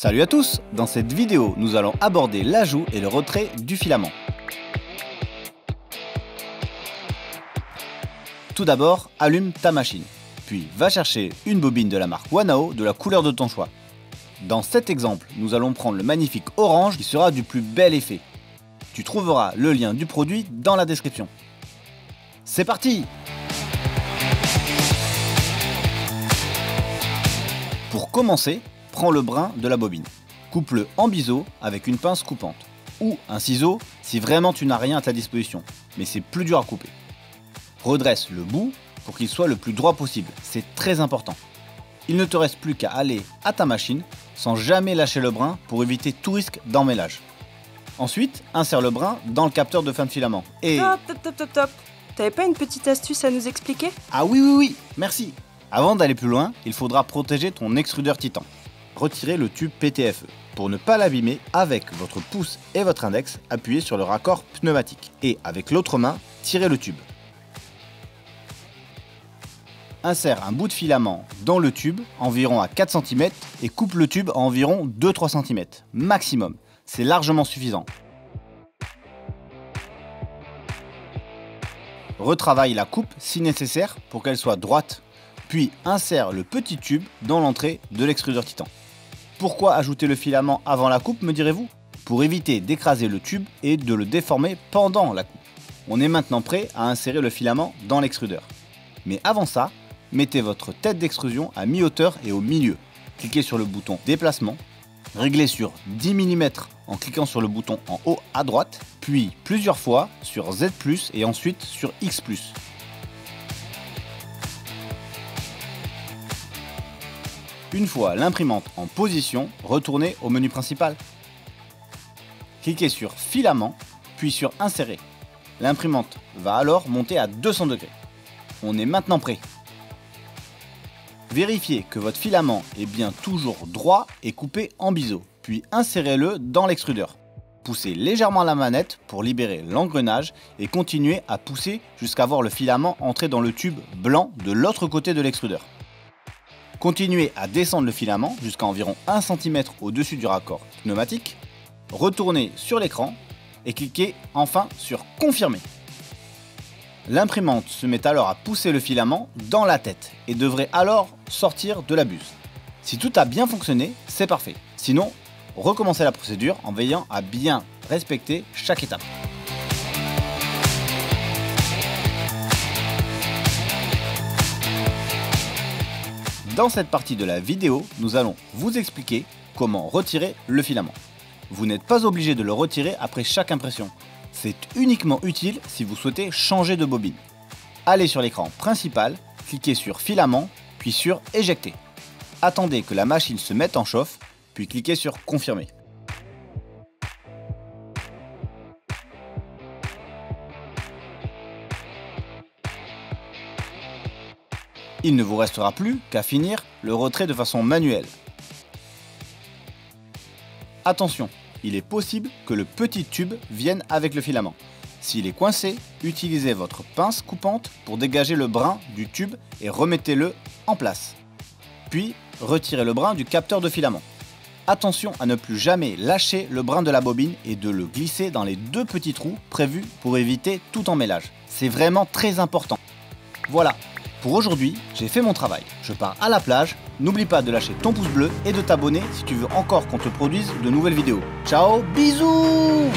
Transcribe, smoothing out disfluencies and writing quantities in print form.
Salut à tous! Dans cette vidéo, nous allons aborder l'ajout et le retrait du filament. Tout d'abord, allume ta machine, puis va chercher une bobine de la marque Wanao de la couleur de ton choix. Dans cet exemple, nous allons prendre le magnifique orange qui sera du plus bel effet. Tu trouveras le lien du produit dans la description. C'est parti! Pour commencer, prends le brin de la bobine. Coupe-le en biseau avec une pince coupante ou un ciseau si vraiment tu n'as rien à ta disposition, mais c'est plus dur à couper. Redresse le bout pour qu'il soit le plus droit possible, c'est très important. Il ne te reste plus qu'à aller à ta machine sans jamais lâcher le brin pour éviter tout risque d'emmêlage. Ensuite, insère le brin dans le capteur de fin de filament et... Top. T'avais pas une petite astuce à nous expliquer? Ah oui, merci. Avant d'aller plus loin, il faudra protéger ton extrudeur Titan. Retirez le tube PTFE. Pour ne pas l'abîmer, avec votre pouce et votre index, appuyez sur le raccord pneumatique. Et avec l'autre main, tirez le tube. Insère un bout de filament dans le tube, environ à 4 cm, et coupe le tube à environ 2-3 cm, maximum. C'est largement suffisant. Retravaille la coupe si nécessaire pour qu'elle soit droite. Puis insère le petit tube dans l'entrée de l'extrudeur Titan. Pourquoi ajouter le filament avant la coupe, me direz-vous? Pour éviter d'écraser le tube et de le déformer pendant la coupe. On est maintenant prêt à insérer le filament dans l'extrudeur. Mais avant ça, mettez votre tête d'extrusion à mi-hauteur et au milieu. Cliquez sur le bouton déplacement, réglez sur 10 mm en cliquant sur le bouton en haut à droite, puis plusieurs fois sur Z+, et ensuite sur X+. Une fois l'imprimante en position, retournez au menu principal. Cliquez sur Filament, puis sur Insérer. L'imprimante va alors monter à 200 degrés. On est maintenant prêt. Vérifiez que votre filament est bien toujours droit et coupé en biseau, puis insérez-le dans l'extrudeur. Poussez légèrement la manette pour libérer l'engrenage et continuez à pousser jusqu'à voir le filament entrer dans le tube blanc de l'autre côté de l'extrudeur. Continuez à descendre le filament jusqu'à environ 1 cm au-dessus du raccord pneumatique. Retournez sur l'écran et cliquez enfin sur Confirmer. L'imprimante se met alors à pousser le filament dans la tête et devrait alors sortir de la buse. Si tout a bien fonctionné, c'est parfait. Sinon, recommencez la procédure en veillant à bien respecter chaque étape. Dans cette partie de la vidéo, nous allons vous expliquer comment retirer le filament. Vous n'êtes pas obligé de le retirer après chaque impression. C'est uniquement utile si vous souhaitez changer de bobine. Allez sur l'écran principal, cliquez sur Filament, puis sur Éjecter. Attendez que la machine se mette en chauffe, puis cliquez sur Confirmer. Il ne vous restera plus qu'à finir le retrait de façon manuelle. Attention, il est possible que le petit tube vienne avec le filament. S'il est coincé, utilisez votre pince coupante pour dégager le brin du tube et remettez-le en place. Puis, retirez le brin du capteur de filament. Attention à ne plus jamais lâcher le brin de la bobine et de le glisser dans les 2 petits trous prévus pour éviter tout emmêlage. C'est vraiment très important. Voilà. Pour aujourd'hui, j'ai fait mon travail. Je pars à la plage. N'oublie pas de lâcher ton pouce bleu et de t'abonner si tu veux encore qu'on te produise de nouvelles vidéos. Ciao, bisous!